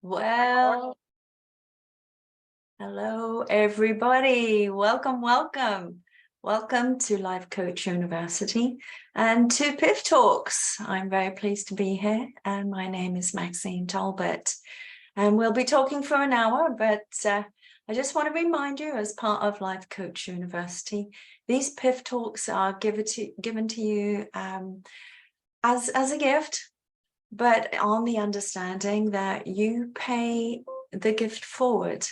Well, hello everybody. Welcome. Welcome to Life Coach University and to PIF Talks. I'm very pleased to be here, and my name is Maxine Tolbert. And we'll be talking for an hour, but I just want to remind you, as part of Life Coach University, these PIF Talks are given to you as a gift, but on the understanding that you pay the gift forward.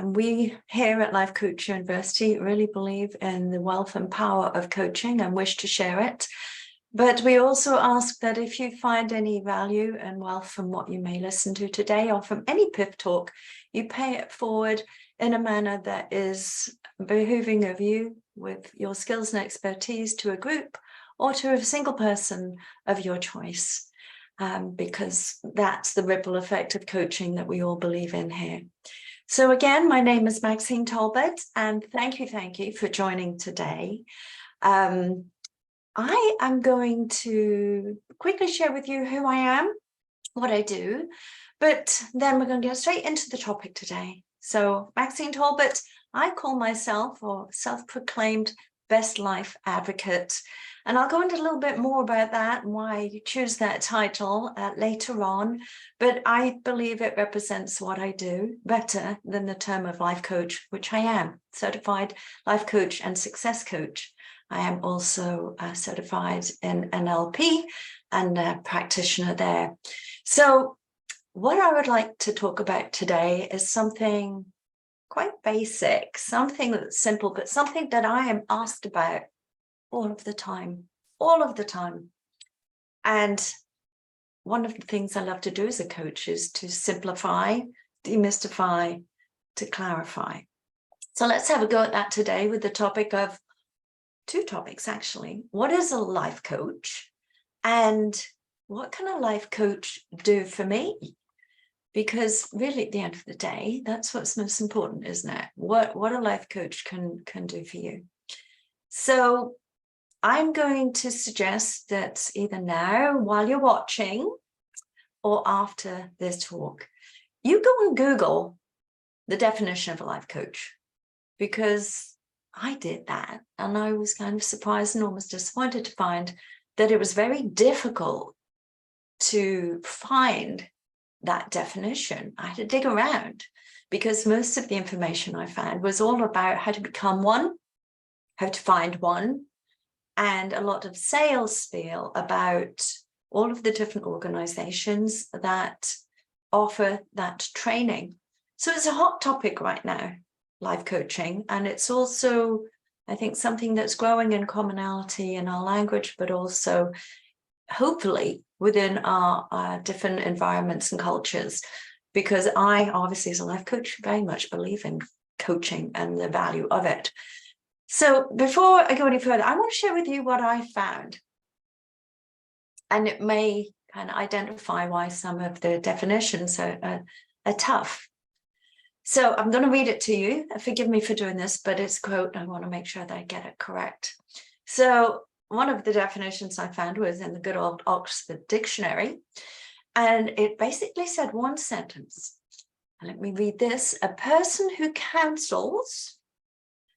We here at Life Coach University really believe in the wealth and power of coaching and wish to share it. But we also ask that if you find any value and wealth from what you may listen to today or from any PIF talk, you pay it forward in a manner that is behooving of you with your skills and expertise to a group or to a single person of your choice. Because that's the ripple effect of coaching that we all believe in here. So again, my name is Maxine Tolbert, and thank you for joining today. I am going to quickly share with you who I am, what I do, but then we're going to get straight into the topic today. So Maxine Tolbert, I call myself, or self-proclaimed, best life advocate. And I'll go into a little bit more about that and why I choose that title later on. But I believe it represents what I do better than the term of life coach, which I am, certified life coach and success coach. I am also certified in NLP and a practitioner there. So what I would like to talk about today is something quite basic, something that's simple, but something that I am asked about all of the time. And one of the things I love to do as a coach is to simplify, demystify, to clarify. So let's have a go at that today with the topic of two topics, actually. What is a life coach? And what can a life coach do for me? Because really, at the end of the day, that's what's most important, isn't it? What a life coach can do for you. So I'm going to suggest that either now, while you're watching, or after this talk, you go and Google the definition of a life coach, because I did that and I was kind of surprised and almost disappointed to find that it was very difficult to find that definition. I had to dig around because most of the information I found was all about how to become one, how to find one, and a lot of sales spiel about all of the different organizations that offer that training. So it's a hot topic right now, life coaching, and it's also, I think, something that's growing in commonality in our language, but also hopefully within our different environments and cultures, because I obviously as a life coach very much believe in coaching and the value of it. So before I go any further, I want to share with you what I found, and it may kind of identify why some of the definitions are tough. So I'm going to read it to you. Forgive me for doing this, but it's a quote and I want to make sure that I get it correct. So one of the definitions I found was in the good old Oxford Dictionary, and it basically said one sentence. Let me read this. A person who counsels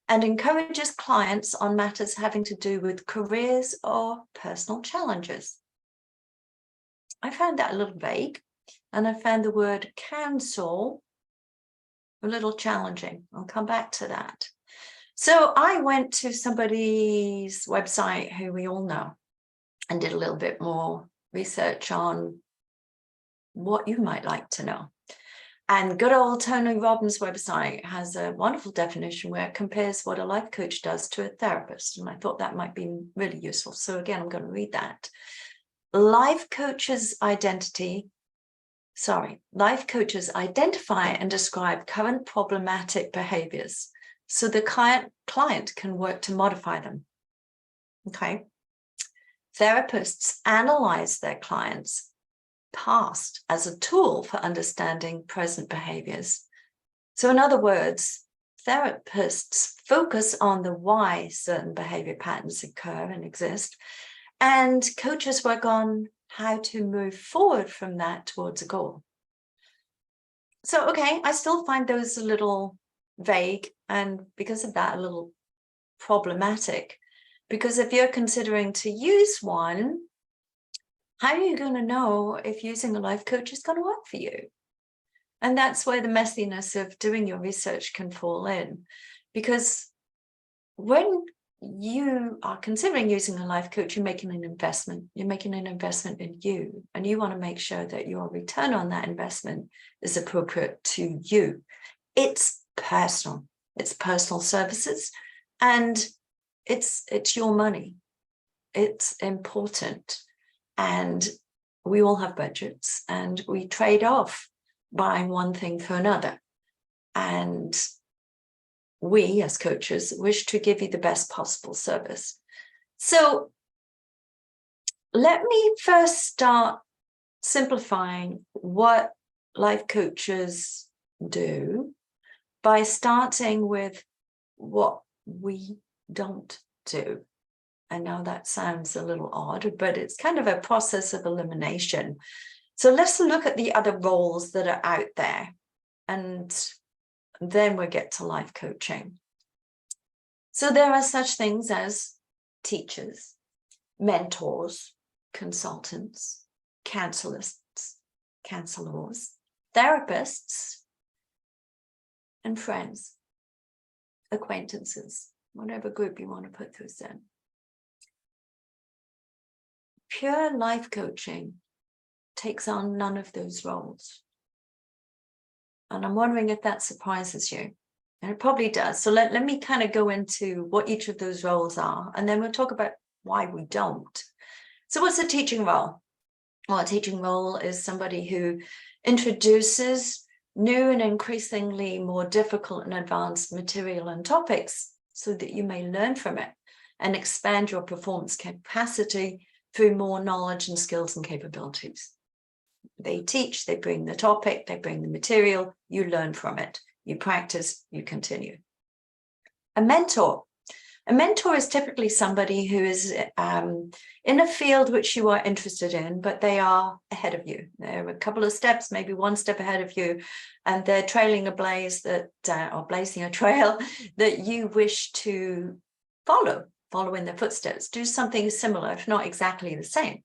and encourages clients on matters having to do with careers or personal challenges. I found that a little vague, and I found the word counsel a little challenging. I'll come back to that. So I went to somebody's website who we all know and did a little bit more research on what you might like to know. And good old Tony Robbins' website has a wonderful definition where it compares what a life coach does to a therapist. And I thought that might be really useful. So again, I'm going to read that. Life coaches identify and describe current problematic behaviors so the client can work to modify them. Okay. Therapists analyze their clients' past as a tool for understanding present behaviors. So in other words, therapists focus on the why certain behavior patterns occur and exist, and coaches work on how to move forward from that towards a goal. So, okay, I still find those a little vague, and because of that, a little problematic. Because if you're considering to use one, how are you going to know if using a life coach is going to work for you? And that's where the messiness of doing your research can fall in. Because when you are considering using a life coach, you're making an investment. You're making an investment in you, and you want to make sure that your return on that investment is appropriate to you. It's personal. It's personal services, and it's your money. It's important, and we all have budgets, and we trade off buying one thing for another. And we as coaches wish to give you the best possible service. So let me first start simplifying what life coaches do by starting with what we don't do. I know that sounds a little odd, but it's kind of a process of elimination. So let's look at the other roles that are out there, and then we'll get to life coaching. So there are such things as teachers, mentors, consultants, counselors, therapists, and friends, acquaintances, whatever group you want to put those in. Pure life coaching takes on none of those roles. And I'm wondering if that surprises you. And it probably does. So let me kind of go into what each of those roles are, and then we'll talk about why we don't. So what's a teaching role? Well, a teaching role is somebody who introduces new and increasingly more difficult and advanced material and topics so that you may learn from it and expand your performance capacity through more knowledge and skills and capabilities. They teach, they bring the topic, they bring the material, you learn from it, you practice, you continue. A mentor. A mentor is typically somebody who is in a field which you are interested in, but they are ahead of you. They're a couple of steps, maybe one step ahead of you, and they're trailing a blaze that, or blazing a trail that you wish to follow in their footsteps, do something similar, if not exactly the same.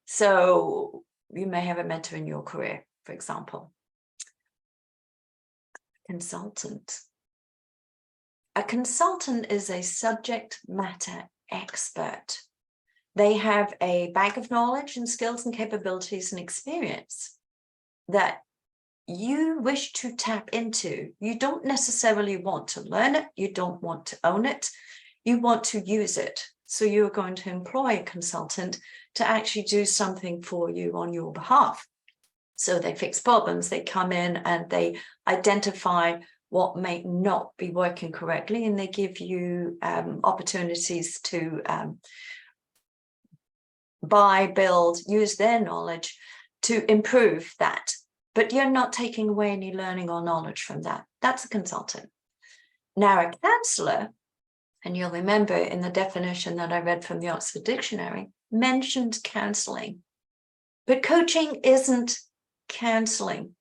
So you may have a mentor in your career, for example. Consultant. A consultant is a subject matter expert. They have a bag of knowledge and skills and capabilities and experience that you wish to tap into. You don't necessarily want to learn it. You don't want to own it. You want to use it. So you're going to employ a consultant to actually do something for you on your behalf. So they fix problems, they come in and they identify what may not be working correctly, and they give you opportunities to buy, build, use their knowledge to improve that. But you're not taking away any learning or knowledge from that. That's a consultant. Now, a counselor, and you'll remember in the definition that I read from the Oxford Dictionary, mentioned counseling. But coaching isn't counseling.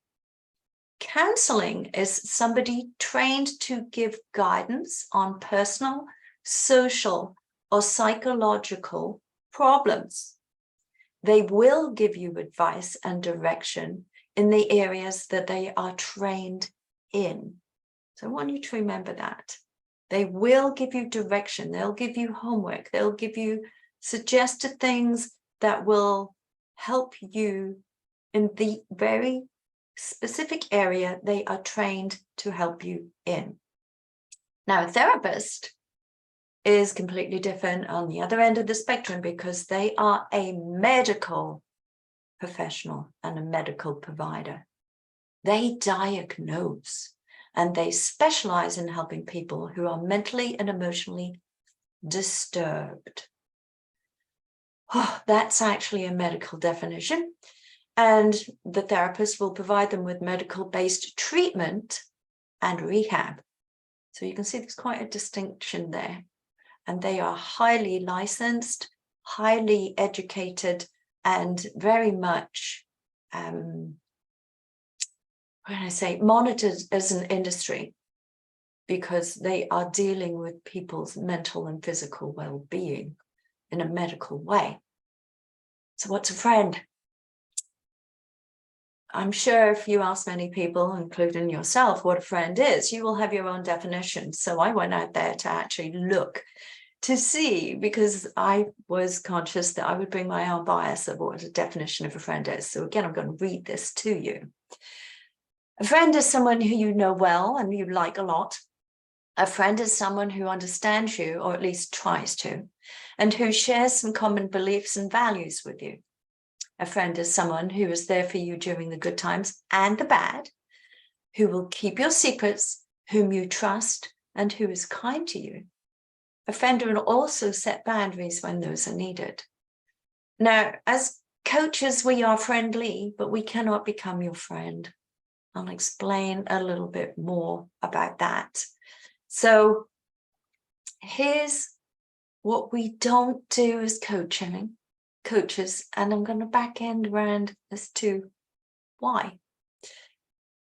Counseling is somebody trained to give guidance on personal, social, or psychological problems. They will give you advice and direction in the areas that they are trained in. So I want you to remember that. They will give you direction. They'll give you homework. They'll give you suggested things that will help you in the very specific area they are trained to help you in. Now, a therapist is completely different on the other end of the spectrum because they are a medical professional and a medical provider. They diagnose and they specialize in helping people who are mentally and emotionally disturbed. Oh, that's actually a medical definition. And the therapist will provide them with medical-based treatment and rehab. So you can see there's quite a distinction there. And they are highly licensed, highly educated, and very much when I say monitored as an industry, because they are dealing with people's mental and physical well-being in a medical way. So what's a friend? I'm sure if you ask many people, including yourself, what a friend is, you will have your own definition. So I went out there to actually look to see, because I was conscious that I would bring my own bias of what a definition of a friend is. So again, I'm going to read this to you. A friend is someone who you know well and you like a lot. A friend is someone who understands you, or at least tries to, and who shares some common beliefs and values with you. A friend is someone who is there for you during the good times and the bad, who will keep your secrets, whom you trust, and who is kind to you. A friend will also set boundaries when those are needed. Now, as coaches, we are friendly, but we cannot become your friend. I'll explain a little bit more about that. So here's what we don't do as coaches, and I'm going to back end around as to why.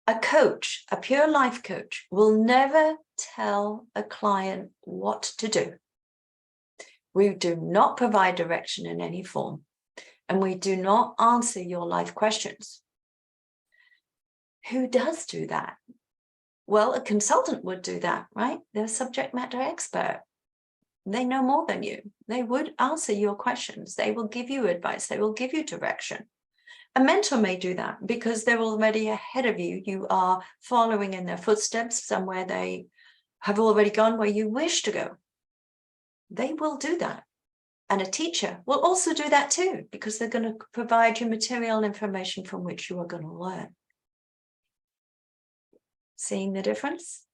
A coach, a pure life coach, will never tell a client what to do. We do not provide direction in any form, and we do not answer your life questions. Who does do that? Well, a consultant would do that, right? They're a subject matter expert. They know more than you. They would answer your questions. They will give you advice. They will give you direction. A mentor may do that because they're already ahead of you. You are following in their footsteps somewhere they have already gone where you wish to go. They will do that. And a teacher will also do that too, because they're going to provide you material and information from which you are going to learn. Seeing the difference?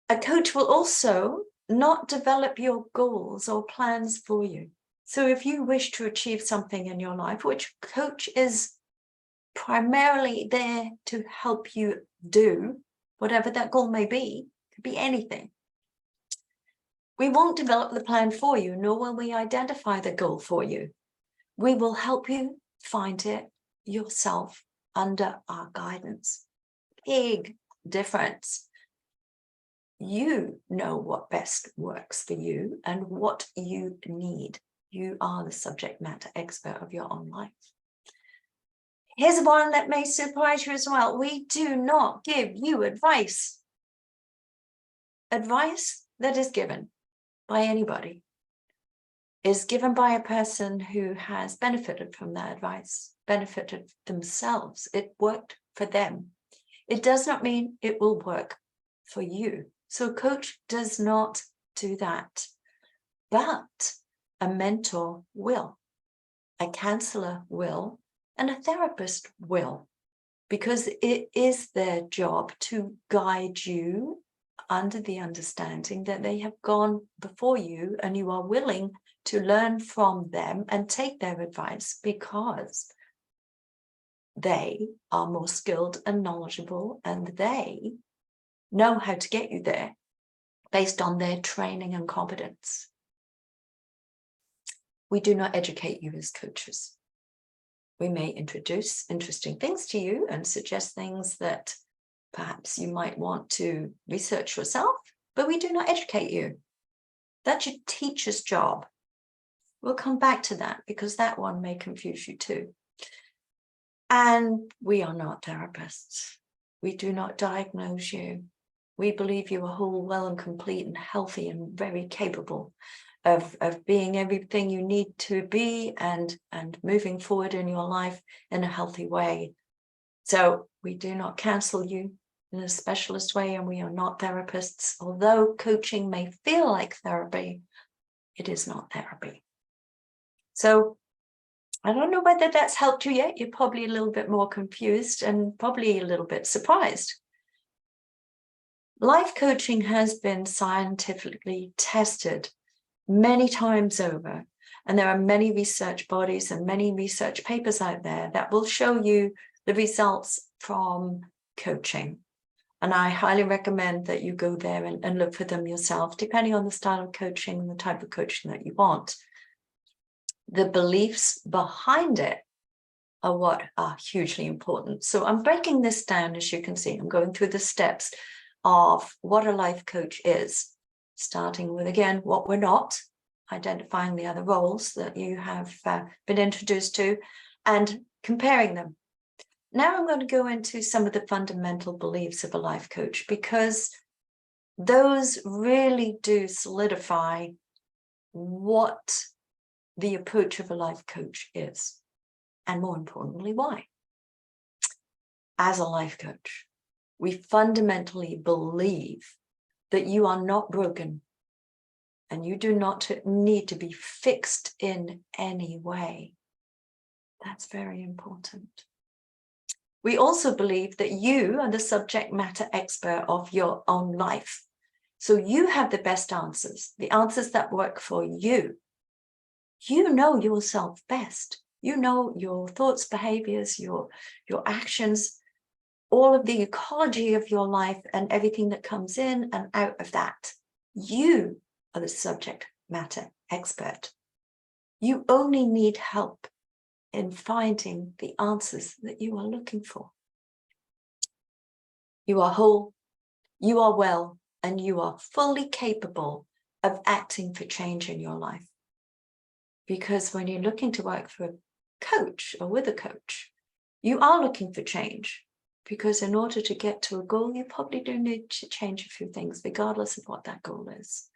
A coach will also not develop your goals or plans for you. So if you wish to achieve something in your life, which coach is primarily there to help you do, whatever that goal may be, it could be anything. We won't develop the plan for you, nor will we identify the goal for you. We will help you find it yourself under our guidance. Big difference. You know what best works for you and what you need. You are the subject matter expert of your own life. Here's one that may surprise you as well. We do not give you advice. Advice that is given by anybody is given by a person who has benefited from that advice, benefited themselves. It worked for them. It does not mean it will work for you. So a coach does not do that, but a mentor will, a counselor will, and a therapist will, because it is their job to guide you under the understanding that they have gone before you and you are willing to learn from them and take their advice because they are more skilled and knowledgeable and they know how to get you there based on their training and competence. We do not educate you as coaches. We may introduce interesting things to you and suggest things that perhaps you might want to research yourself, but we do not educate you. That's your teacher's job. We'll come back to that because that one may confuse you too. And we are not therapists. We do not diagnose you. We believe you are whole, well and complete and healthy and very capable of being everything you need to be and moving forward in your life in a healthy way. So we do not counsel you in a specialist way, and we are not therapists. Although coaching may feel like therapy, it is not therapy. So I don't know whether that's helped you yet. You're probably a little bit more confused and probably a little bit surprised. Life coaching has been scientifically tested many times over, and there are many research bodies and many research papers out there that will show you the results from coaching. And I highly recommend that you go there and look for them yourself, depending on the style of coaching and the type of coaching that you want. The beliefs behind it are what are hugely important. So I'm breaking this down, as you can see. I'm going through the steps of what a life coach is, starting with, again, what we're not, identifying the other roles that you have been introduced to, and comparing them. Now I'm going to go into some of the fundamental beliefs of a life coach, because those really do solidify what the approach of a life coach is, and more importantly, why. As a life coach, we fundamentally believe that you are not broken and you do not need to be fixed in any way. That's very important. We also believe that you are the subject matter expert of your own life. So you have the best answers, the answers that work for you. You know yourself best. You know your thoughts, behaviors, your actions, all of the ecology of your life and everything that comes in and out of that. You are the subject matter expert. You only need help in finding the answers that you are looking for. You are whole, you are well, and you are fully capable of acting for change in your life. Because when you're looking to work for a coach or with a coach, you are looking for change. Because in order to get to a goal, you probably do need to change a few things, regardless of what that goal is.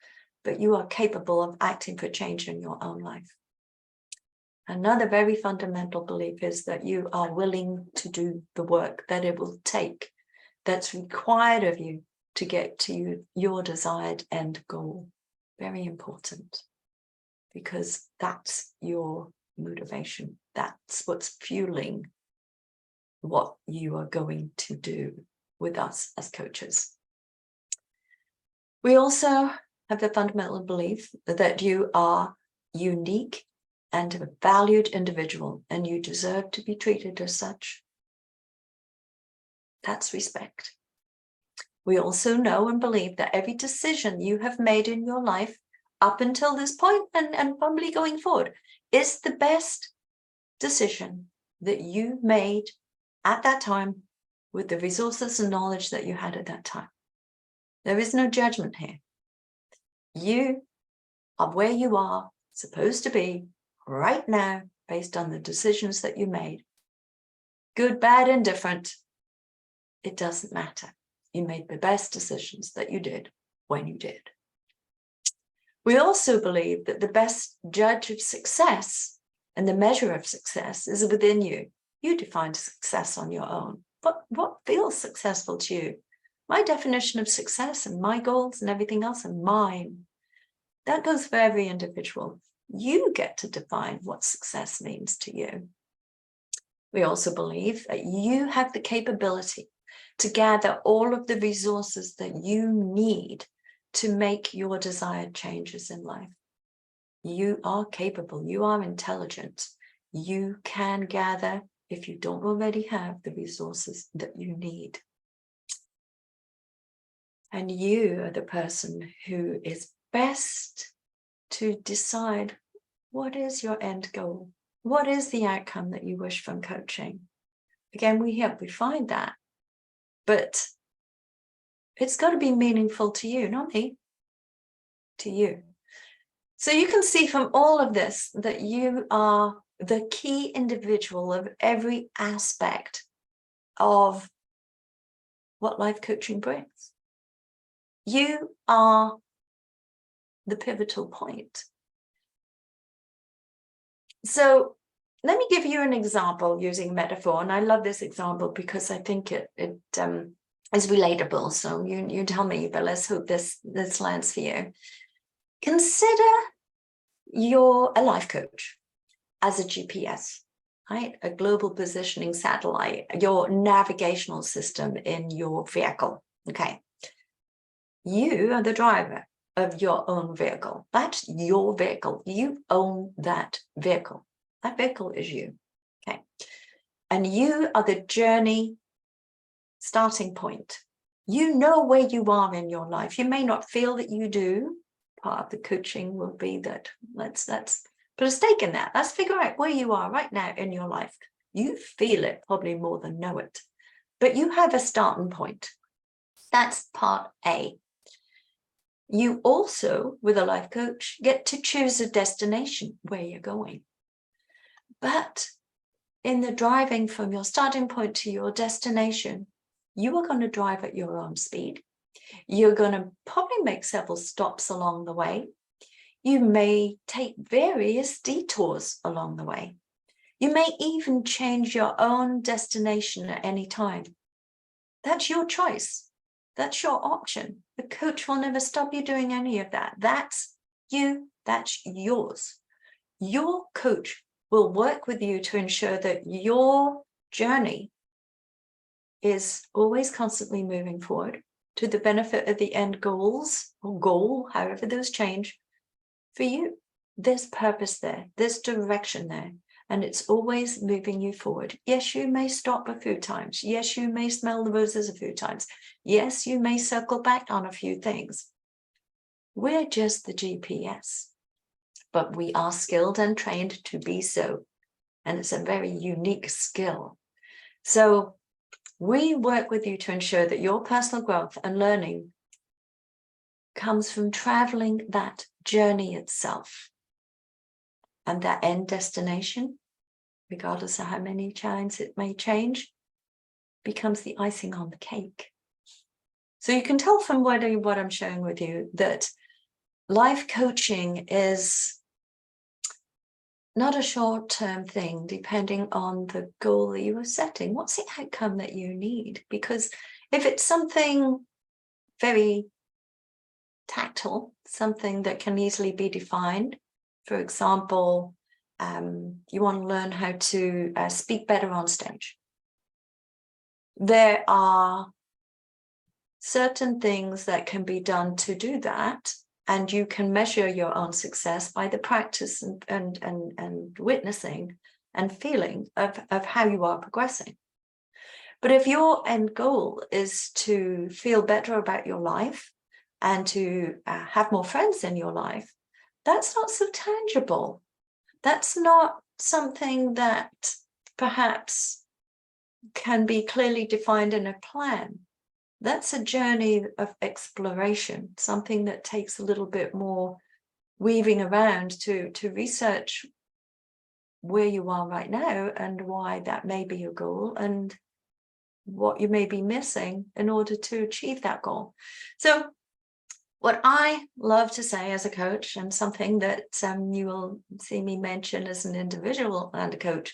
But you are capable of acting for change in your own life. Another very fundamental belief is that you are willing to do the work that it will take, that's required of you to get to your desired end goal. Very important, because that's your motivation. That's what's fueling what you are going to do with us as coaches. We also have the fundamental belief that you are unique and a valued individual, and you deserve to be treated as such. That's respect. We also know and believe that every decision you have made in your life up until this point and probably going forward is the best decision that you made at that time with the resources and knowledge that you had at that time. There is no judgment here. You are where you are supposed to be right now based on the decisions that you made. Good, bad, indifferent, it doesn't matter. You made the best decisions that you did when you did. We also believe that the best judge of success and the measure of success is within you. You define success on your own. But what feels successful to you? My definition of success and my goals and everything else are mine. That goes for every individual. You get to define what success means to you. We also believe that you have the capability to gather all of the resources that you need to make your desired changes in life. You are capable, you are intelligent. You can gather, if you don't already have, the resources that you need. And you are the person who is best to decide what is your end goal? What is the outcome that you wish from coaching? Again, we help refine that, but it's got to be meaningful to you, not me, to you. So you can see from all of this that you are the key individual of every aspect of what life coaching brings. You are the pivotal point. So let me give you an example using metaphor, and I love this example because I think it is relatable. So you tell me, but let's hope this lands for you. Consider you're a life coach as a GPS, right? A global positioning satellite, your navigational system in your vehicle. Okay. You are the driver of your own vehicle. That's your vehicle. You own that vehicle. That vehicle is you. Okay. And you are the journey starting point. You know where you are in your life. You may not feel that you do. Part of the coaching will be that let's put a stake in that. Let's figure out where you are right now in your life. You feel it probably more than know it, but you have a starting point. That's part A. You also, with a life coach, get to choose a destination where you're going. But in the driving from your starting point to your destination, you are going to drive at your own speed. You're going to probably make several stops along the way. You may take various detours along the way. You may even change your own destination at any time. That's your choice. That's your option. The coach will never stop you doing any of that. That's you. That's yours. Your coach will work with you to ensure that your journey is always constantly moving forward to the benefit of the end goals or goal, however those change for you. There's purpose there. There's direction there. And it's always moving you forward. Yes, you may stop a few times. Yes, you may smell the roses a few times. Yes, you may circle back on a few things. We're just the GPS, but we are skilled and trained to be so. And it's a very unique skill. So we work with you to ensure that your personal growth and learning comes from traveling that journey itself. And that end destination, regardless of how many times it may change, becomes the icing on the cake. So you can tell from what I'm sharing with you that life coaching is not a short-term thing, depending on the goal that you are setting. What's the outcome that you need? Because if it's something very tactile, something that can easily be defined, for example, you want to learn how to speak better on stage. There are certain things that can be done to do that, and you can measure your own success by the practice and witnessing and feeling of how you are progressing. But if your end goal is to feel better about your life and to have more friends in your life, that's not so tangible. That's not something that perhaps can be clearly defined in a plan. That's a journey of exploration, something that takes a little bit more weaving around to research where you are right now and why that may be your goal and what you may be missing in order to achieve that goal. So what I love to say as a coach, and something that you will see me mention as an individual and a coach,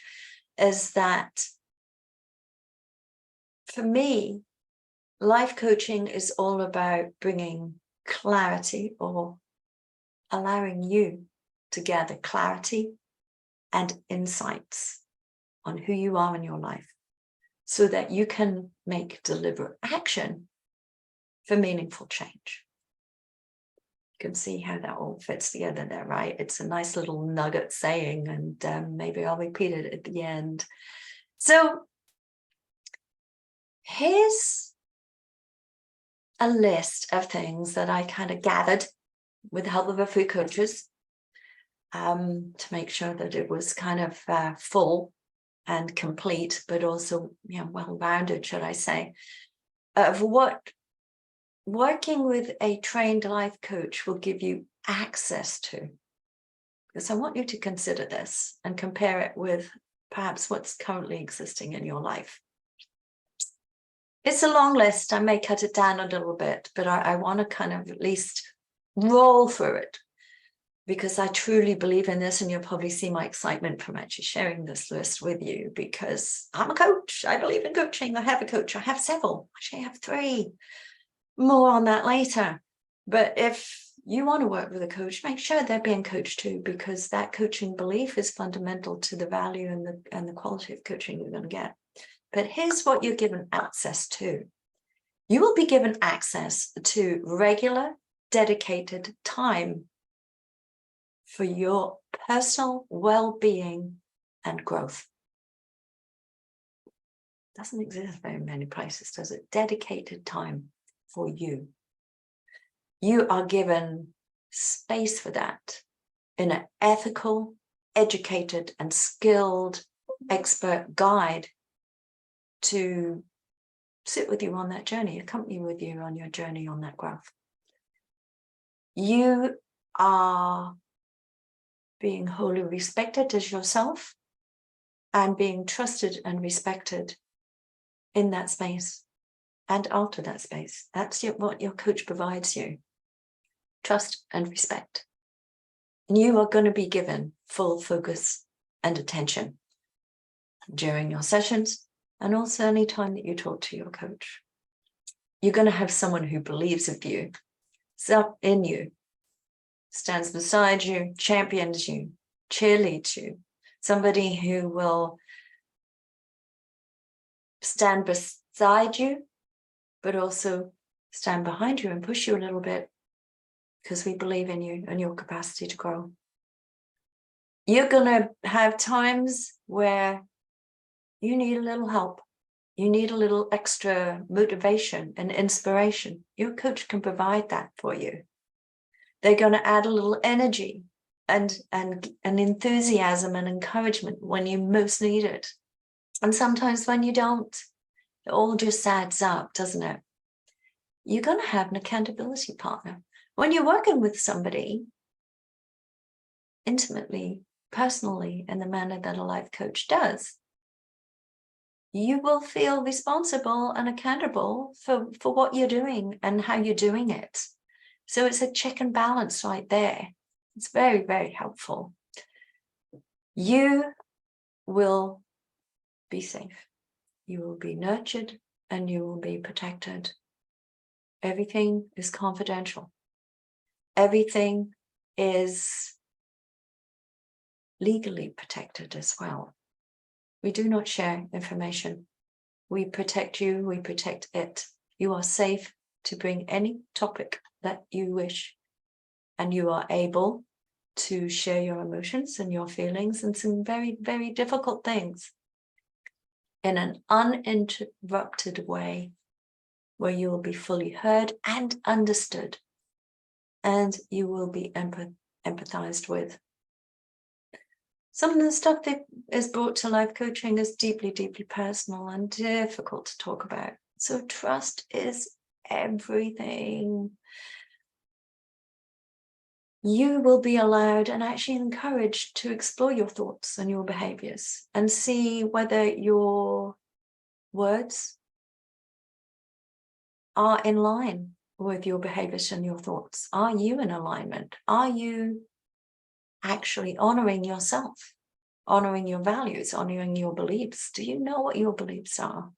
is that for me, life coaching is all about bringing clarity, or allowing you to gather clarity and insights on who you are in your life so that you can make deliberate action for meaningful change. You can see how that all fits together there, right? It's a nice little nugget saying, and maybe I'll repeat it at the end. So here's a list of things that I kind of gathered with the help of a few coaches to make sure that it was kind of full and complete, but also, you know, well-rounded, should I say, of what working with a trained life coach will give you access to. Because I want you to consider this and compare it with perhaps what's currently existing in your life. It's a long list. I may cut it down a little bit, but I want to kind of at least roll through it, because I truly believe in this, and you'll probably see my excitement from actually sharing this list with you, because I'm a coach. I believe in coaching. I have a coach. I have several. Actually, I have 3. More on that later. But if you want to work with a coach, make sure they're being coached too, because that coaching belief is fundamental to the value and the quality of coaching you're going to get. But here's what you're given access to. You will be given access to regular, dedicated time for your personal well-being and growth. Doesn't exist very many places, does it? Dedicated time for you. You are given space for that in an ethical, educated, and skilled expert guide to sit with you on that journey, accompany with you on your journey on that growth. You are being wholly respected as yourself and being trusted and respected in that space and after that space. That's what your coach provides you. Trust and respect. And you are going to be given full focus and attention during your sessions and also any time that you talk to your coach. You're going to have someone who believes in you, stands beside you, champions you, cheerleads you, somebody who will stand beside you, but also stand behind you and push you a little bit because we believe in you and your capacity to grow. You're going to have times where you need a little help. You need a little extra motivation and inspiration. Your coach can provide that for you. They're going to add a little energy and enthusiasm and encouragement when you most need it. And sometimes when you don't, it all just adds up, doesn't it? You're going to have an accountability partner. When you're working with somebody intimately, personally, in the manner that a life coach does, you will feel responsible and accountable for what you're doing and how you're doing it. So it's a check and balance right there. It's very, very helpful. You will be safe. You will be nurtured and you will be protected. Everything is confidential. Everything is legally protected as well. We do not share information. We protect you, we protect it. You are safe to bring any topic that you wish, and you are able to share your emotions and your feelings and some very, very difficult things in an uninterrupted way where you will be fully heard and understood, and you will be empathized with. Some of the stuff that is brought to life coaching is deeply, deeply personal and difficult to talk about. So trust is everything. You will be allowed and actually encouraged to explore your thoughts and your behaviors and see whether your words are in line with your behaviors and your thoughts. Are you in alignment? Are you actually honoring yourself, honoring your values, honoring your beliefs? Do you know what your beliefs are?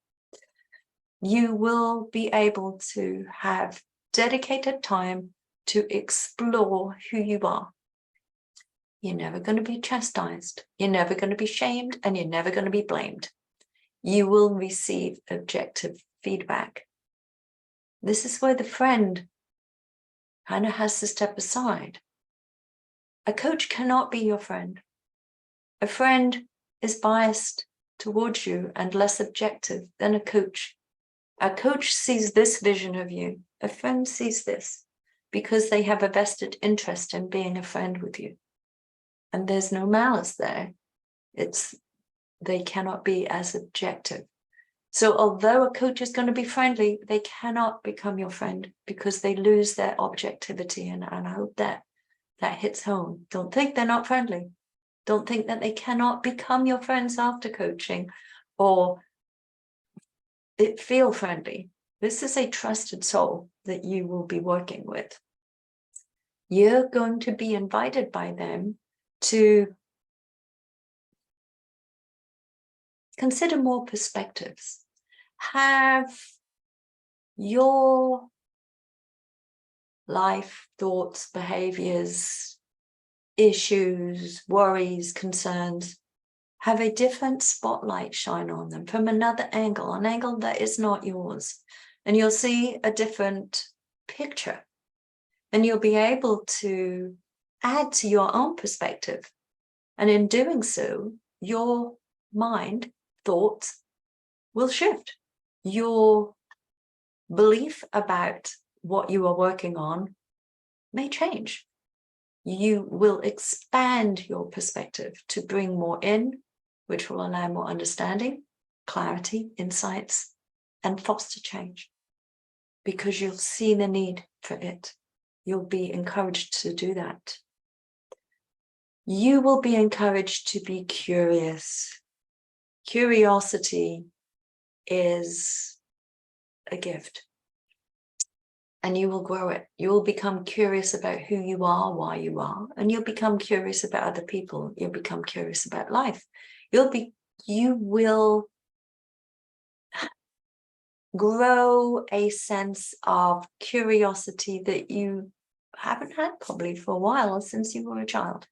You will be able to have dedicated time to explore who you are. You're never going to be chastised. You're never going to be shamed, and you're never going to be blamed. You will receive objective feedback. This is where the friend kind of has to step aside. A coach cannot be your friend. A friend is biased towards you and less objective than a coach. A coach sees this vision of you. A friend sees this because they have a vested interest in being a friend with you. And there's no malice there. They cannot be as objective. So although a coach is going to be friendly, they cannot become your friend because they lose their objectivity. And I hope that hits home. Don't think they're not friendly. Don't think that they cannot become your friends after coaching or feel friendly. This is a trusted soul that you will be working with. You're going to be invited by them to consider more perspectives. Have your life, thoughts, behaviors, issues, worries, concerns, have a different spotlight shine on them from another angle, an angle that is not yours. And you'll see a different picture. And you'll be able to add to your own perspective. And in doing so, your mind, thoughts will shift. Your belief about what you are working on may change. You will expand your perspective to bring more in which will allow more understanding, clarity, insights, and foster change, because you'll see the need for it. You'll be encouraged to do that. You will be encouraged to be curious. Curiosity is a gift, and you will grow it. You will become curious about who you are, why you are, and you'll become curious about other people. You'll become curious about life. You will grow a sense of curiosity that you haven't had probably for a while, since you were a child.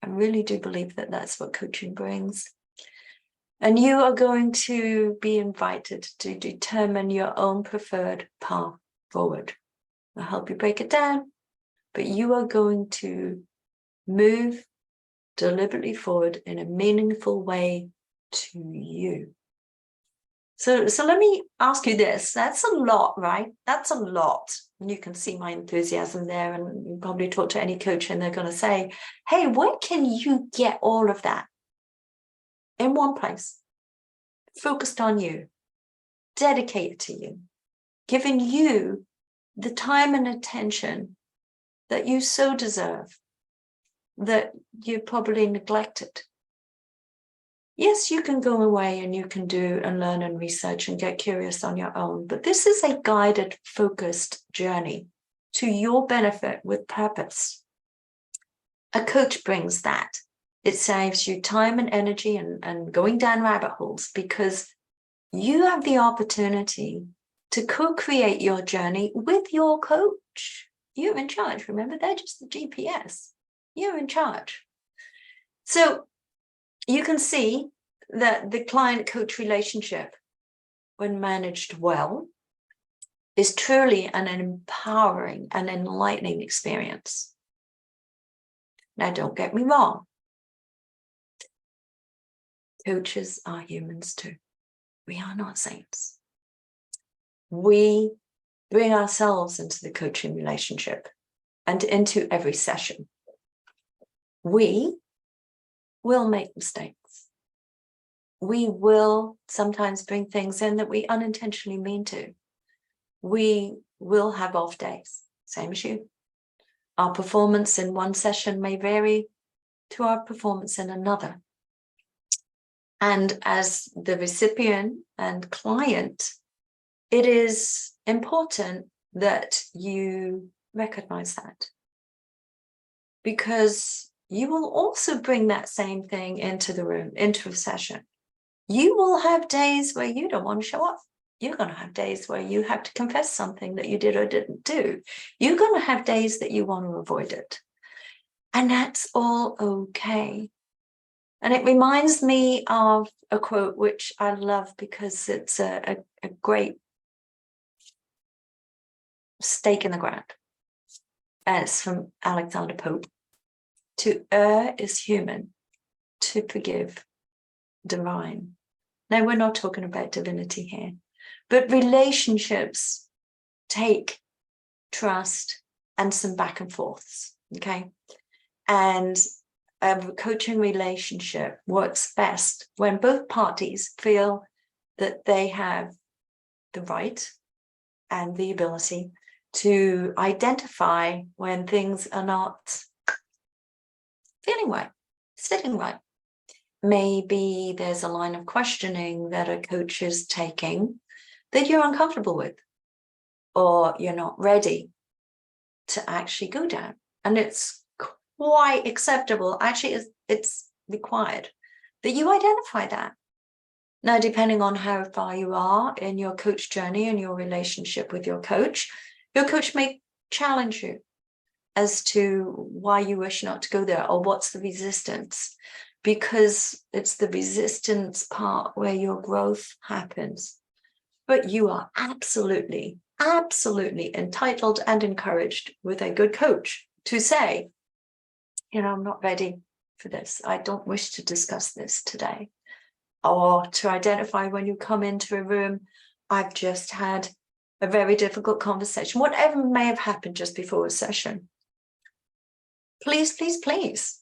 I really do believe that that's what coaching brings. And you are going to be invited to determine your own preferred path forward. I'll help you break it down, but you are going to move deliberately forward in a meaningful way to you. So let me ask you this. That's a lot, right? That's a lot. And you can see my enthusiasm there, and you probably talk to any coach and they're going to say, hey, where can you get all of that? In one place, focused on you, dedicated to you, giving you the time and attention that you so deserve, that you probably neglected. Yes, you can go away and you can do and learn and research and get curious on your own, but this is a guided, focused journey to your benefit with purpose. A coach brings that. It saves you time and energy and going down rabbit holes, because you have the opportunity to co-create your journey with your coach. You're in charge. Remember, they're just the GPS. You're in charge. So you can see that the client-coach relationship, when managed well, is truly an empowering and enlightening experience. Now, don't get me wrong. Coaches are humans too. We are not saints. We bring ourselves into the coaching relationship and into every session. We will make mistakes. We will sometimes bring things in that we unintentionally mean to. We will have off days, same as you. Our performance in one session may vary to our performance in another. And as the recipient and client, it is important that you recognize that, because you will also bring that same thing into the room, into a session. You will have days where you don't want to show up. You're going to have days where you have to confess something that you did or didn't do. You're going to have days that you want to avoid it. And that's all okay. And it reminds me of a quote which I love, because it's a great stake in the ground. And it's from Alexander Pope. To err is human, to forgive divine. Now, we're not talking about divinity here, but relationships take trust and some back and forths, okay? And a coaching relationship works best when both parties feel that they have the right and the ability to identify when things are not feeling right, sitting right. Maybe there's a line of questioning that a coach is taking that you're uncomfortable with, or you're not ready to actually go down. And it's quite acceptable. Actually, it's required that you identify that. Now, depending on how far you are in your coach journey and your relationship with your coach may challenge you as to why you wish not to go there, or what's the resistance, because it's the resistance part where your growth happens. But you are absolutely, absolutely entitled and encouraged with a good coach to say, I'm not ready for this. I don't wish to discuss this today. Or to identify when you come into a room, I've just had a very difficult conversation, whatever may have happened just before a session. Please, please, please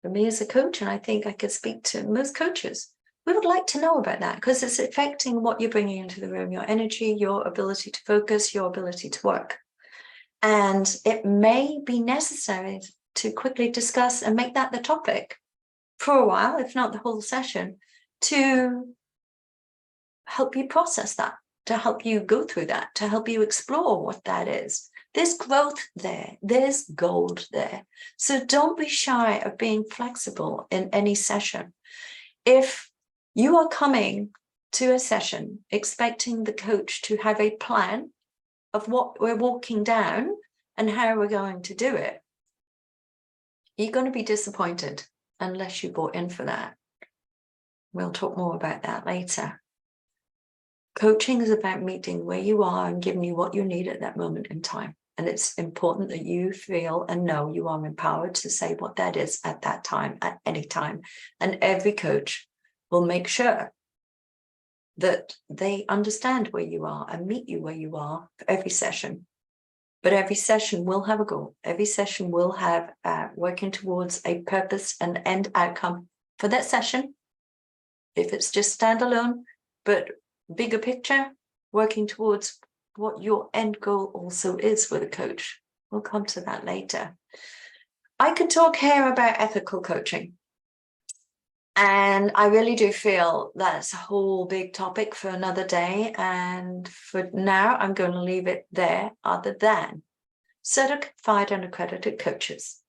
for me as a coach, and I think I could speak to most coaches, we would like to know about that because it's affecting what you're bringing into the room, your energy, your ability to focus, your ability to work. And it may be necessary to quickly discuss and make that the topic for a while, if not the whole session, to help you process that, to help you go through that, to help you explore what that is. There's growth there, there's gold there. So don't be shy of being flexible in any session. If you are coming to a session expecting the coach to have a plan of what we're walking down and how we're going to do it, you're going to be disappointed unless you bought in for that. We'll talk more about that later. Coaching is about meeting where you are and giving you what you need at that moment in time. And it's important that you feel and know you are empowered to say what that is at that time, at any time. And every coach will make sure that they understand where you are and meet you where you are for every session. But every session will have a goal. Every session will have working towards a purpose and end outcome for that session. If it's just standalone, but bigger picture, working towards what your end goal also is with a coach. We'll come to that later. I could talk here about ethical coaching. And I really do feel that's a whole big topic for another day. And for now, I'm going to leave it there, other than certified and accredited coaches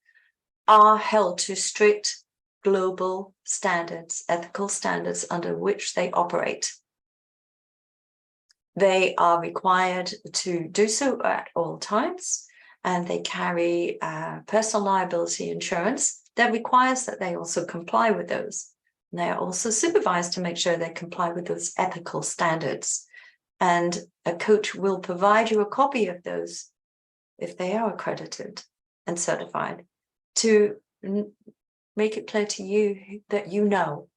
are held to strict global standards, ethical standards under which they operate. They are required to do so at all times, and they carry personal liability insurance that requires that they also comply with those. And they are also supervised to make sure they comply with those ethical standards. And a coach will provide you a copy of those if they are accredited and certified to make it clear to you that you know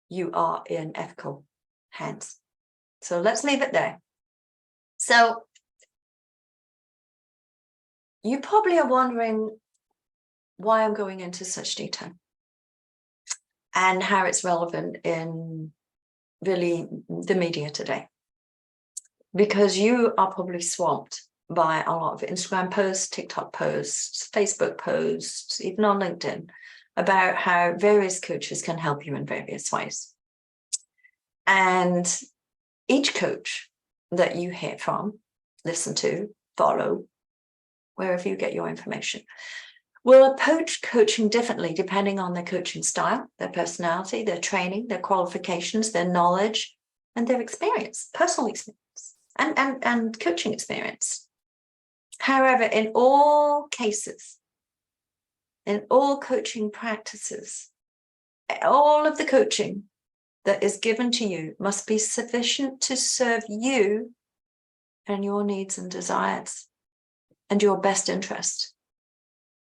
you are in ethical hands. So let's leave it there. So you probably are wondering why I'm going into such detail and how it's relevant in really the media today. Because you are probably swamped by a lot of Instagram posts, TikTok posts, Facebook posts, even on LinkedIn, about how various coaches can help you in various ways. And each coach that you hear from, listen to, follow, wherever you get your information, will approach coaching differently depending on their coaching style, their personality, their training, their qualifications, their knowledge, and their experience, personal experience, and coaching experience. However, in all cases, in all coaching practices, all of the coaching that is given to you must be sufficient to serve you and your needs and desires and your best interest,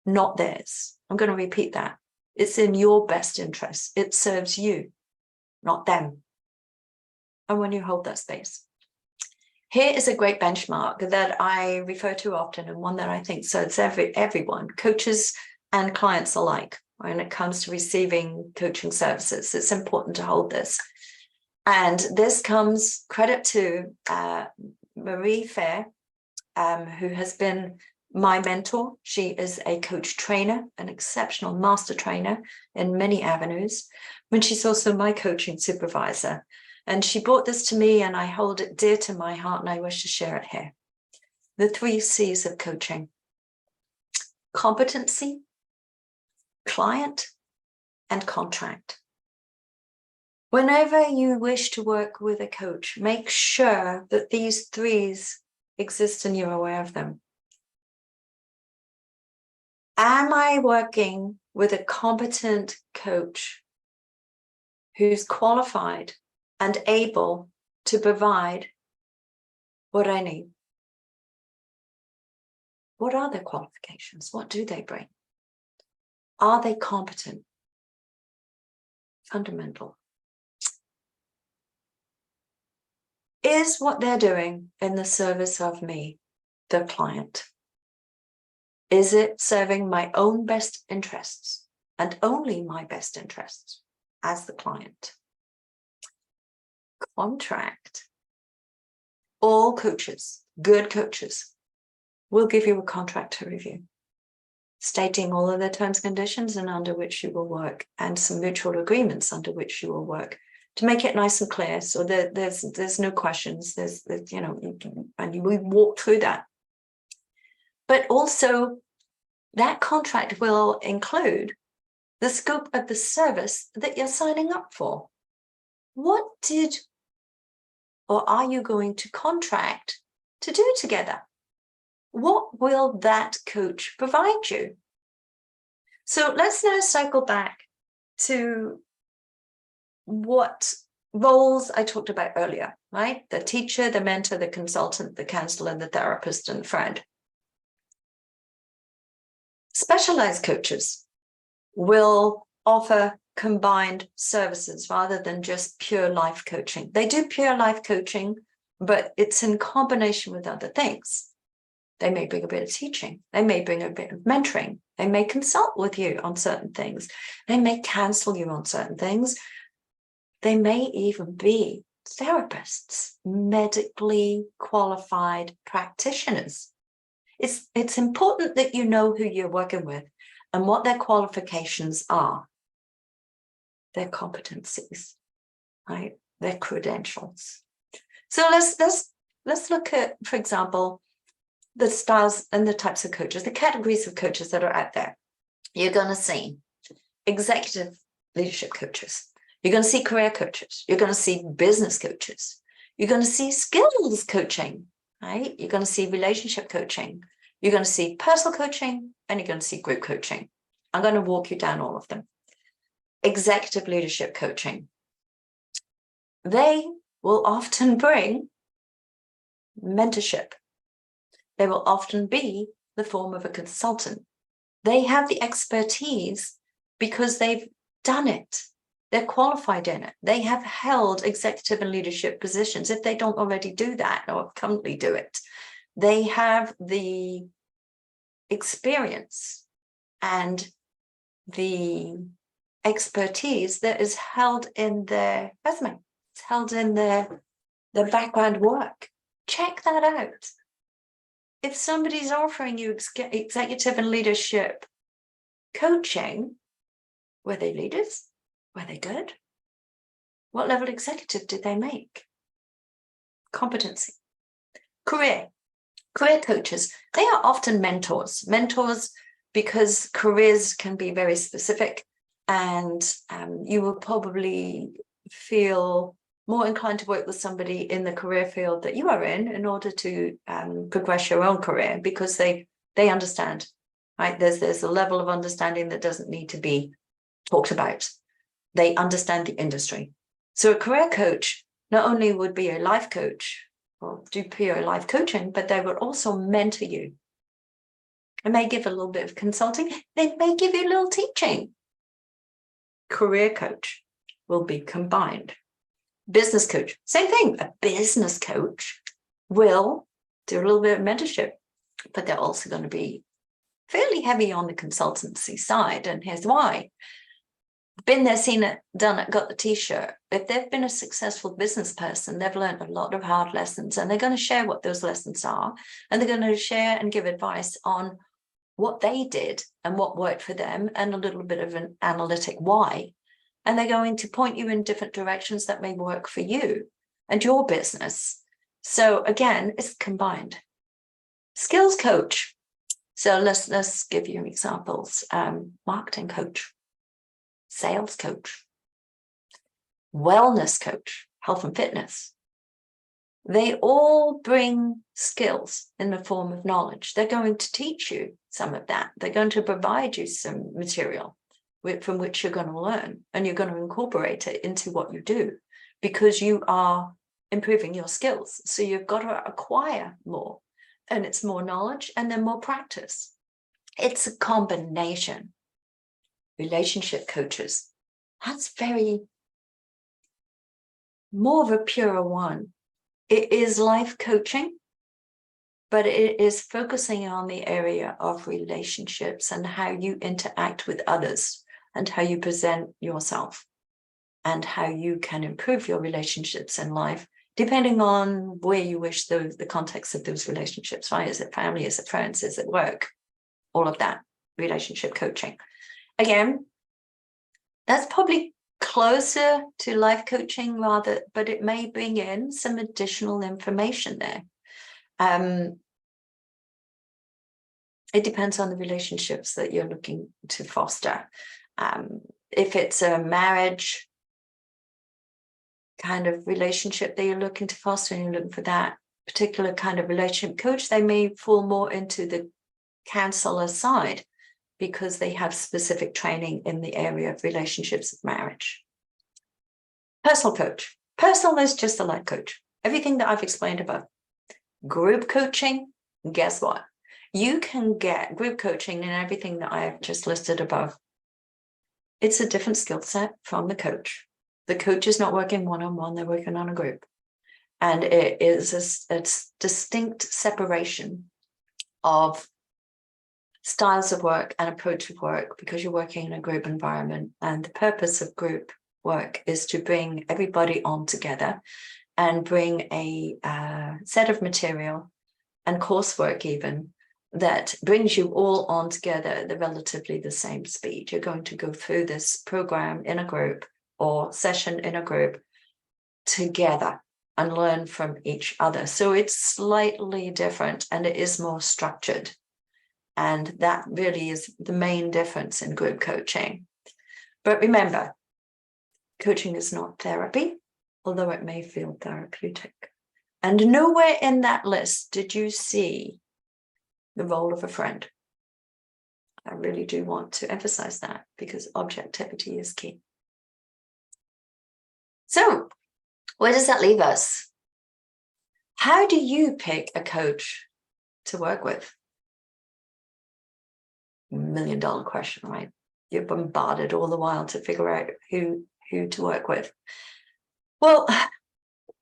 not theirs. I'm going to repeat that. It's in your best interest. It serves you, not them. And when you hold that space. Here is a great benchmark that I refer to often, and one that I think serves everyone, coaches and clients alike. When it comes to receiving coaching services, it's important to hold this. And this comes credit to Marie Fair, who has been my mentor. She is a coach trainer, an exceptional master trainer in many avenues, when she's also my coaching supervisor. And she brought this to me, and I hold it dear to my heart, and I wish to share it here. The 3 C's of coaching: competency, client, and contract. Whenever you wish to work with a coach, make sure that these 3s exist and you're aware of them. Am I working with a competent coach who's qualified and able to provide what I need? What are their qualifications? What do they bring? Are they competent? Fundamental. Is what they're doing in the service of me, the client? Is it serving my own best interests? and only my best interests as the client. Contract. All coaches, good coaches, will give you a contract to review, stating all of their terms and conditions and under which you will work, and some mutual agreements under which you will work, to make it nice and clear, so that there's no questions. There's and we walk through that. But also, that contract will include the scope of the service that you're signing up for. What did or are you going to contract to do together? What will that coach provide you? So let's now cycle back to what roles I talked about earlier, right? The teacher, the mentor, the consultant, the counselor, the therapist, and the friend. Specialized coaches will offer combined services rather than just pure life coaching. They do pure life coaching, but it's in combination with other things. They may bring a bit of teaching. They may bring a bit of mentoring. They may consult with you on certain things. They may counsel you on certain things. They may even be therapists, medically qualified practitioners. It's important that you know who you're working with and what their qualifications are, their competencies, right? Their credentials. So let's look at, for example, the styles and the types of coaches, the categories of coaches that are out there. You're going to see executive leadership coaches. You're going to see career coaches. You're going to see business coaches. You're going to see skills coaching, right? You're going to see relationship coaching. You're going to see personal coaching, and you're going to see group coaching. I'm going to walk you down all of them. Executive leadership coaching. They will often bring mentorship. They will often be the form of a consultant. They have the expertise because they've done it. They're qualified in it. They have held executive and leadership positions if they don't already do that or currently do it. They have the experience and the expertise that is held in their resume. It's held in their background work. Check that out. If somebody's offering you executive and leadership coaching, were they leaders? Were they good? What level executive did they make? Competency. Career coaches, they are often mentors. Mentors because careers can be very specific, and you will probably feel more inclined to work with somebody in the career field that you are in order to progress your own career, because they understand, right? There's a level of understanding that doesn't need to be talked about. They understand the industry. So a career coach not only would be a life coach or do pure life coaching, but they would also mentor you. They may give a little bit of consulting. They may give you a little teaching. Career coach will be combined. Business coach, same thing. A business coach will do a little bit of mentorship, but they're also going to be fairly heavy on the consultancy side. And here's why. Been there, seen it, done it, got the t-shirt. If they've been a successful business person, they've learned a lot of hard lessons, and they're going to share what those lessons are. And they're going to share and give advice on what they did and what worked for them, and a little bit of an analytic why. And they're going to point you in different directions that may work for you and your business. So again, it's combined. Skills coach. So let's give you examples. Marketing coach, sales coach, wellness coach, health and fitness. They all bring skills in the form of knowledge. They're going to teach you some of that. They're going to provide you some material from which you're going to learn, and you're going to incorporate it into what you do, because you are improving your skills. So you've got to acquire more, and it's more knowledge and then more practice. It's a combination. Relationship coaches, that's very more of a pure one. It is life coaching, but it is focusing on the area of relationships and how you interact with others and how you present yourself and how you can improve your relationships in life, depending on where you wish the context of those relationships, right? Is it family? Is it friends? Is it work? All of that, relationship coaching. Again, that's probably closer to life coaching but it may bring in some additional information there. It depends on the relationships that you're looking to foster. If it's a marriage kind of relationship that you're looking to foster and you're looking for that particular kind of relationship coach, they may fall more into the counselor side because they have specific training in the area of relationships of marriage. Personal coach. Personal is just a life coach. Everything that I've explained above. Group coaching, guess what? You can get group coaching and everything that I've just listed above. It's a different skill set from the coach. The coach is not working one-on-one, they're working on a group. And it is a distinct separation of styles of work and approach of work because you're working in a group environment. And the purpose of group work is to bring everybody on together and bring a set of material and coursework even that brings you all on together at relatively the same speed. You're going to go through this program in a group or session in a group together and learn from each other. So it's slightly different and it is more structured. And that really is the main difference in group coaching. But remember, coaching is not therapy, although it may feel therapeutic. And nowhere in that list did you see the role of a friend. I really do want to emphasize that because objectivity is key. So, where does that leave us? How do you pick a coach to work with? $1 million question, right? You're bombarded all the while to figure out who to work with. Well,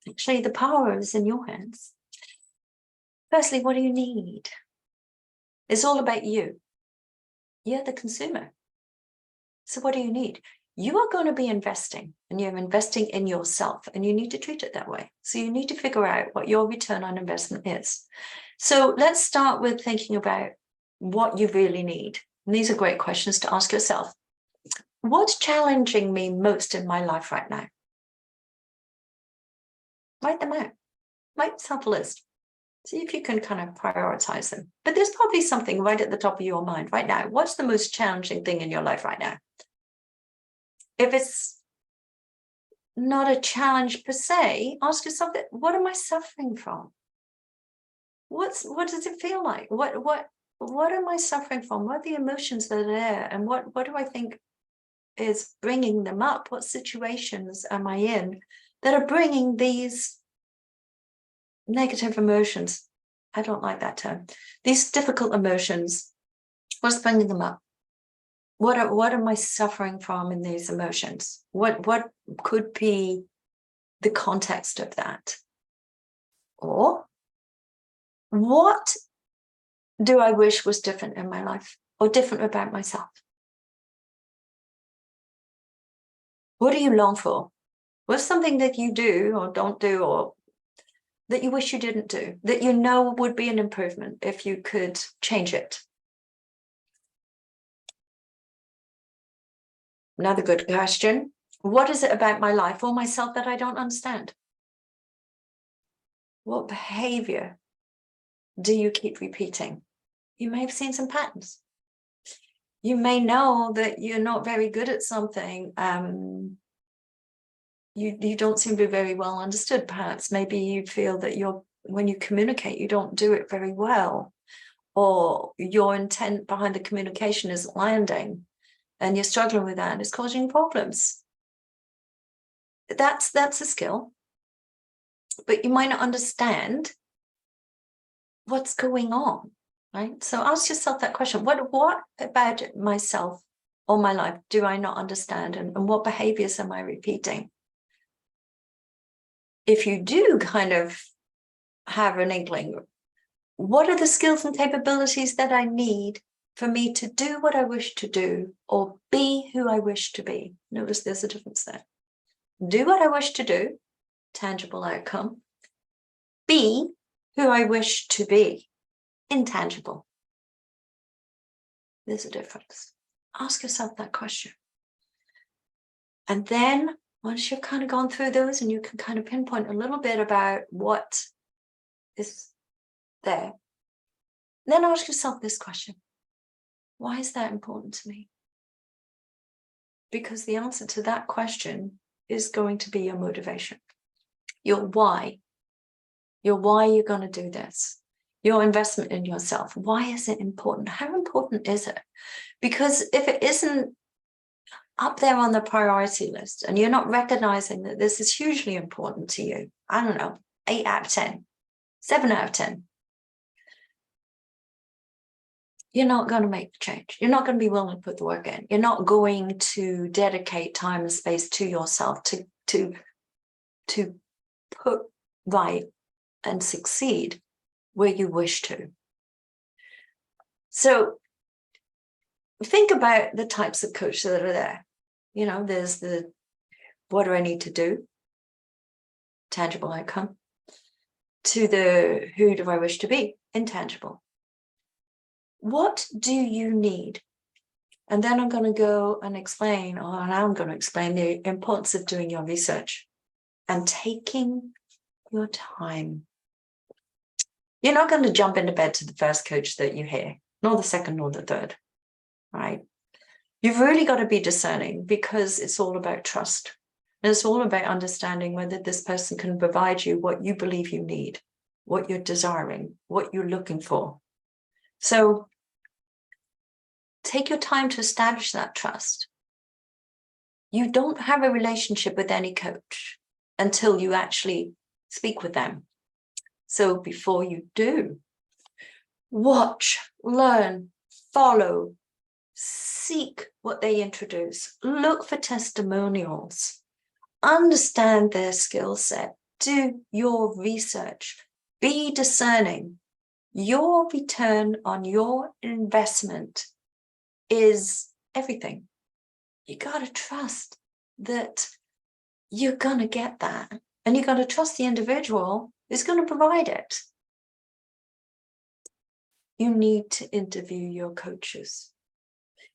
actually, the power is in your hands. Firstly, what do you need? It's all about you. You're the consumer. So what do you need? You are going to be investing, and you're investing in yourself, and you need to treat it that way. So you need to figure out what your return on investment is. So let's start with thinking about what you really need. And these are great questions to ask yourself. What's challenging me most in my life right now? Write them out. Write yourself a list. See if you can kind of prioritize them. But there's probably something right at the top of your mind right now. What's the most challenging thing in your life right now? If it's not a challenge per se, ask yourself, what am I suffering from? What does it feel like? What am I suffering from? What are the emotions that are there? And what do I think is bringing them up? What situations am I in that are bringing these negative emotions? I don't like that term. These difficult emotions, what's bringing them up? What am I suffering from in these emotions? What could be the context of that? Or what do I wish was different in my life or different about myself? What do you long for? What's something that you do or don't do or that you wish you didn't do, that you know would be an improvement if you could change it? Another good question. What is it about my life or myself that I don't understand? What behavior do you keep repeating? You may have seen some patterns. You may know that you're not very good at something. You don't seem to be very well understood, perhaps. Maybe you feel that when you communicate, you don't do it very well, or your intent behind the communication isn't landing, and you're struggling with that, and it's causing problems. That's a skill, but you might not understand what's going on, right? So ask yourself that question. What about myself or my life do I not understand, and what behaviors am I repeating? If you do kind of have an inkling, what are the skills and capabilities that I need for me to do what I wish to do or be who I wish to be. Notice there's a difference there. Do what I wish to do, tangible outcome. Be who I wish to be, intangible. There's a difference. Ask yourself that question. And then once you've kind of gone through those and you can kind of pinpoint a little bit about what is there, then ask yourself this question. Why is that important to me? Because the answer to that question is going to be your motivation, your why. Your why you're going to do this, your investment in yourself. Why is it important? How important is it? Because if it isn't up there on the priority list and you're not recognizing that this is hugely important to you, I don't know, 8 out of 10, 7 out of 10, you're not going to make the change. You're not going to be willing to put the work in. You're not going to dedicate time and space to yourself to put right and succeed where you wish to. So think about the types of coaches that are there. You know, there's the, what do I need to do? Tangible outcome. To the, who do I wish to be? Intangible. What do you need? And then I'm going to go and explain, or I'm going to explain the importance of doing your research and taking your time. You're not going to jump into bed to the first coach that you hear, nor the second, nor the third, right? You've really got to be discerning because it's all about trust. And it's all about understanding whether this person can provide you what you believe you need, what you're desiring, what you're looking for. So take your time to establish that trust. You don't have a relationship with any coach until you actually speak with them. So before you do, watch, learn, follow, seek what they introduce, look for testimonials, understand their skill set, do your research, be discerning. Your return on your investment is everything. You got to trust that you're going to get that. And you got to trust the individual is going to provide it. You need to interview your coaches.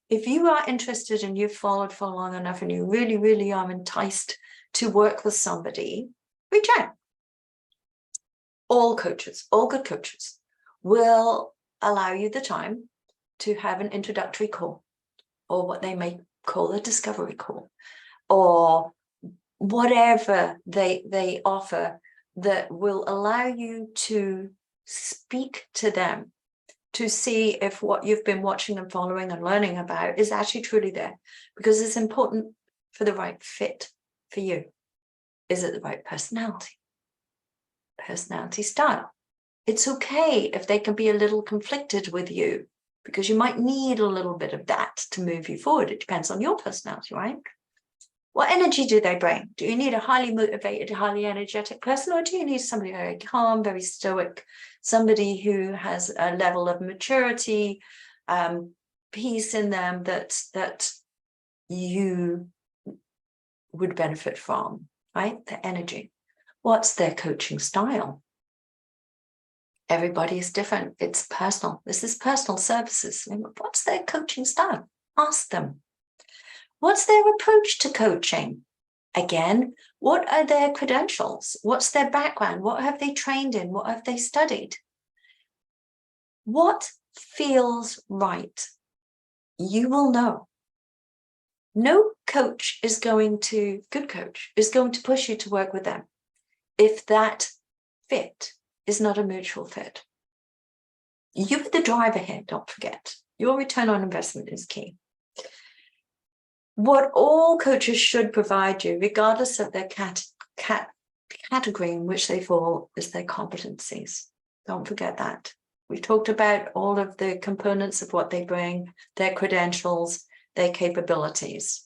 If you are interested and you've followed for long enough and you really, really are enticed to work with somebody, reach out. All coaches, all good coaches will allow you the time to have an introductory call, or what they may call a discovery call, or whatever they offer that will allow you to speak to them, to see if what you've been watching and following and learning about is actually truly there, because it's important for the right fit for you. Is it the right personality style? It's okay if they can be a little conflicted with you, because you might need a little bit of that to move you forward. It depends on your personality, right? What energy do they bring? Do you need a highly motivated, highly energetic person, or do you need somebody very calm, very stoic, somebody who has a level of maturity, peace in them that you would benefit from, right? The energy. What's their coaching style? Everybody is different. It's personal. This is personal services. What's their coaching style? Ask them. What's their approach to coaching? Again, what are their credentials? What's their background? What have they trained in? What have they studied? What feels right? You will know. No coach is going to, good coach, is going to push you to work with them if that fit is not a mutual fit. You're the driver here, don't forget. Your return on investment is key. What all coaches should provide you, regardless of their category in which they fall, is their competencies. Don't forget that. We've talked about all of the components of what they bring, their credentials, their capabilities.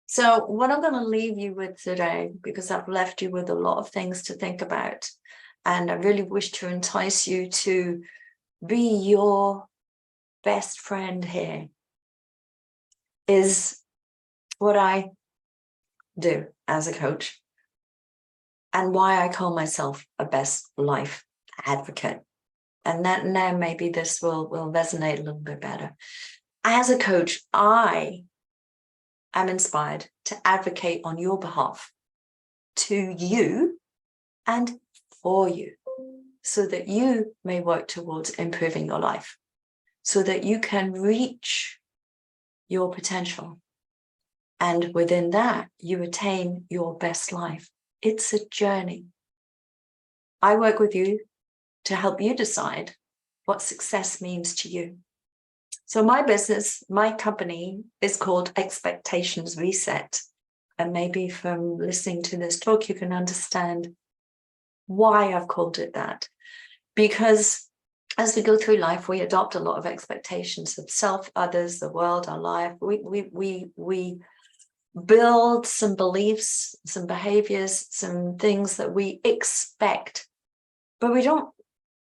So what I'm going to leave you with today, because I've left you with a lot of things to think about, and I really wish to entice you to be your best friend here is what I do as a coach and why I call myself a best life advocate. And that now maybe this will resonate a little bit better. As a coach, I am inspired to advocate on your behalf to you and for you, so that you may work towards improving your life, so that you can reach your potential. And within that, you attain your best life. It's a journey. I work with you to help you decide what success means to you. So my business, my company is called Expectations Reset. And maybe from listening to this talk, you can understand why I've called it that. Because as we go through life, we adopt a lot of expectations of self, others, the world, our life. We build some beliefs, some behaviors, some things that we expect, but we don't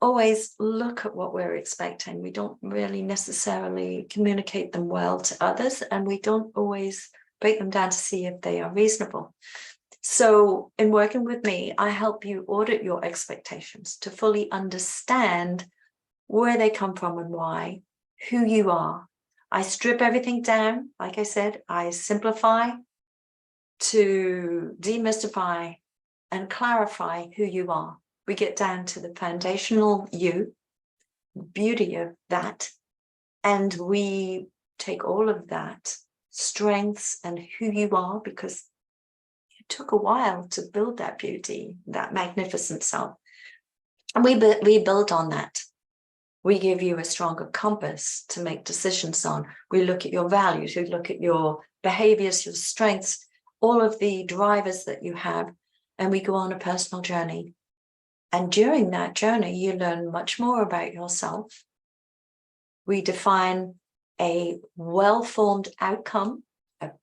always look at what we're expecting. We don't really necessarily communicate them well to others, and we don't always break them down to see if they are reasonable. So in working with me, I help you audit your expectations to fully understand where they come from and why, who you are. I strip everything down. Like I said, I simplify to demystify and clarify who you are. We get down to the foundational you, the beauty of that, and we take all of that strengths and who you are, because it took a while to build that beauty, that magnificent self. And we build on that. We give you a stronger compass to make decisions on. We look at your values, we look at your behaviors, your strengths, all of the drivers that you have, and we go on a personal journey. And during that journey, you learn much more about yourself. We define a well-formed outcome,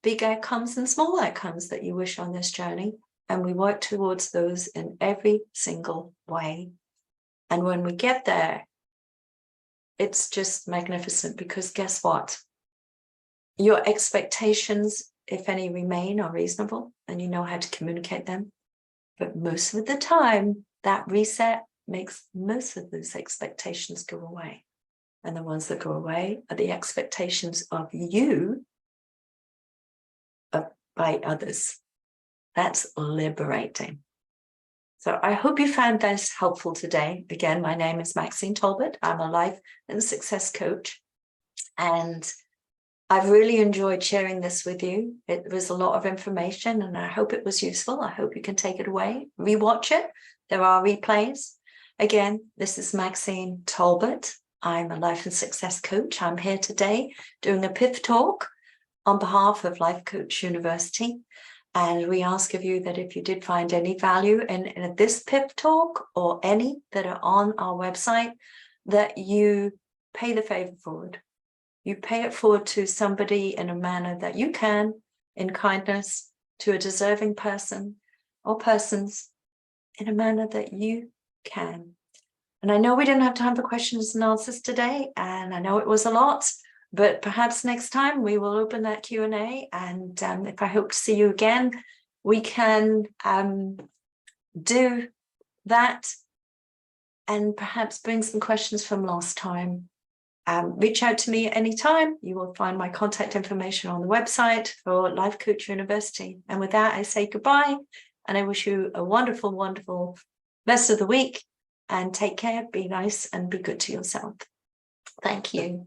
big outcomes and small outcomes that you wish on this journey. And we work towards those in every single way. And when we get there, it's just magnificent, because guess what? Your expectations, if any remain, are reasonable, and you know how to communicate them. But most of the time, that reset makes most of those expectations go away. And the ones that go away are the expectations of you by others. That's liberating. So I hope you found this helpful today. Again, my name is Maxine Tolbert. I'm a life and success coach. And I've really enjoyed sharing this with you. It was a lot of information, and I hope it was useful. I hope you can take it away, rewatch it. There are replays. Again, this is Maxine Tolbert. I'm a life and success coach. I'm here today doing a PIF Talk on behalf of Life Coach University. And we ask of you that if you did find any value in this PIF Talk, or any that are on our website, that you pay the favor forward. You pay it forward to somebody in a manner that you can, in kindness, to a deserving person or persons, in a manner that you can. And I know we didn't have time for questions and answers today, and I know it was a lot, but perhaps next time we will open that Q&A, and if I hope to see you again, we can do that and perhaps bring some questions from last time. Reach out to me at any time. You will find my contact information on the website for Life Coach University. And with that, I say goodbye, and I wish you a wonderful, wonderful rest of the week, and take care, be nice, and be good to yourself. Thank you.